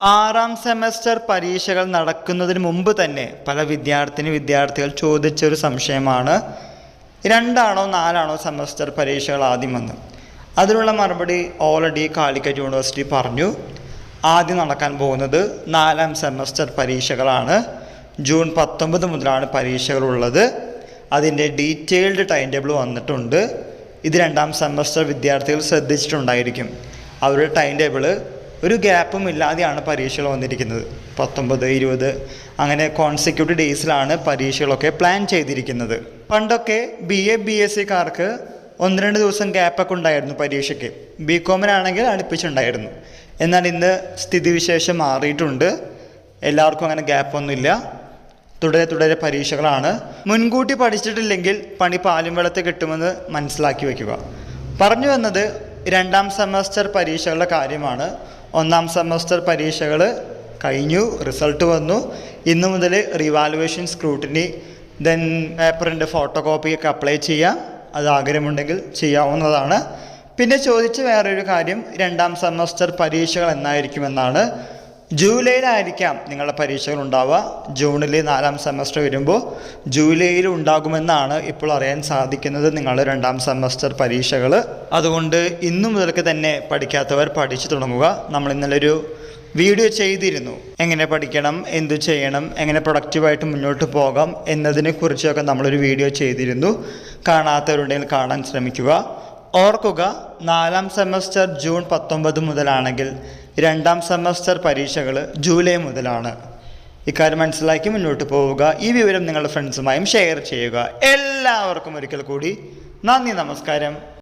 ആറാം സെമസ്റ്റർ പരീക്ഷകൾ നടക്കുന്നതിന് മുമ്പ് തന്നെ പല വിദ്യാർത്ഥികൾ ചോദിച്ചൊരു സംശയമാണ്, 2 ആണോ 4 ആണോ സെമസ്റ്റർ പരീക്ഷകൾ ആദ്യം വന്ന്. അതിനുള്ള മറുപടി ഓൾറെഡി കാലിക്കറ്റ് യൂണിവേഴ്സിറ്റി പറഞ്ഞു. ആദ്യം നടക്കാൻ പോകുന്നത് 4ാം സെമസ്റ്റർ പരീക്ഷകളാണ്. ജൂൺ 19 മുതലാണ് പരീക്ഷകളുള്ളത്. അതിൻ്റെ ഡീറ്റെയിൽഡ് ടൈം ടേബിൾ വന്നിട്ടുണ്ട്. ഇത് 2ാം സെമസ്റ്റർ വിദ്യാർത്ഥികൾ ശ്രദ്ധിച്ചിട്ടുണ്ടായിരിക്കും. അവരുടെ ടൈം ടേബിൾ ഒരു ഗ്യാപ്പും ഇല്ലാതെയാണ് പരീക്ഷകൾ വന്നിരിക്കുന്നത്. 19, 20 അങ്ങനെ കോൺസിക്യൂട്ടീവ് ഡേയ്സിലാണ് പരീക്ഷകളൊക്കെ പ്ലാൻ ചെയ്തിരിക്കുന്നത്. പണ്ടൊക്കെ BA BSCക്കാർക്ക് 1-2 ദിവസം ഗ്യാപ്പൊക്കെ ഉണ്ടായിരുന്നു പരീക്ഷയ്ക്ക്. BCOമിനാണെങ്കിൽ അടുപ്പിച്ചുണ്ടായിരുന്നു. എന്നാൽ ഇന്ന് സ്ഥിതിവിശേഷം മാറിയിട്ടുണ്ട്. എല്ലാവർക്കും അങ്ങനെ ഗ്യാപ്പൊന്നുമില്ല. തുടരെ പരീക്ഷകളാണ്. മുൻകൂട്ടി പഠിച്ചിട്ടില്ലെങ്കിൽ പണി പാലും വെള്ളത്തിൽ കിട്ടുമെന്ന് മനസ്സിലാക്കി വയ്ക്കുക. പറഞ്ഞു വന്നത് 2ാം സെമസ്റ്റർ പരീക്ഷകളുടെ കാര്യമാണ്. 1ാം സെമസ്റ്റർ പരീക്ഷകൾ കഴിഞ്ഞു, റിസൾട്ട് വന്നു. ഇന്നു മുതൽ റിവാലുവേഷൻ, സ്ക്രൂട്ടിനി, ദെൻ പേപ്പറിൻ്റെ ഫോട്ടോ കോപ്പിയൊക്കെ അപ്ലൈ ചെയ്യാം. അത് ആഗ്രഹമുണ്ടെങ്കിൽ ചെയ്യാവുന്നതാണ്. പിന്നെ ചോദിച്ച വേറൊരു കാര്യം, 2ാം സെമസ്റ്റർ പരീക്ഷകൾ എന്നായിരിക്കുമെന്നാണ്. ജൂലൈയിലായിരിക്കാം നിങ്ങളുടെ പരീക്ഷകൾ ഉണ്ടാവുക. ജൂണിൽ 4ാം സെമസ്റ്റർ വരുമ്പോൾ ജൂലൈയിൽ ഉണ്ടാകുമെന്നാണ് ഇപ്പോൾ അറിയാൻ സാധിക്കുന്നത് നിങ്ങളുടെ 2ാം സെമസ്റ്റർ പരീക്ഷകൾ. അതുകൊണ്ട് ഇന്നു മുതൽക്ക് തന്നെ പഠിക്കാത്തവർ പഠിച്ചു തുടങ്ങുക. നമ്മൾ ഇന്നലൊരു വീഡിയോ ചെയ്തിരുന്നു, എങ്ങനെ പഠിക്കണം, എന്തു ചെയ്യണം, എങ്ങനെ പ്രൊഡക്റ്റീവായിട്ട് മുന്നോട്ട് പോകാം എന്നതിനെക്കുറിച്ചൊക്കെ നമ്മളൊരു വീഡിയോ ചെയ്തിരുന്നു. കാണാത്തവരുണ്ടെങ്കിൽ കാണാൻ ശ്രമിക്കുക. ഓർക്കുക, 4ാം സെമസ്റ്റർ ജൂൺ 19 മുതലാണെങ്കിൽ 2ാം സെമസ്റ്റർ പരീക്ഷകൾ ജൂലൈ മുതലാണ്. ഇക്കാര്യം മനസ്സിലാക്കി മുന്നോട്ട് പോവുക. ഈ വിവരം നിങ്ങളുടെ ഫ്രണ്ട്സുമായും ഷെയർ ചെയ്യുക. എല്ലാവർക്കും ഒരിക്കൽ കൂടി നന്ദി, നമസ്കാരം.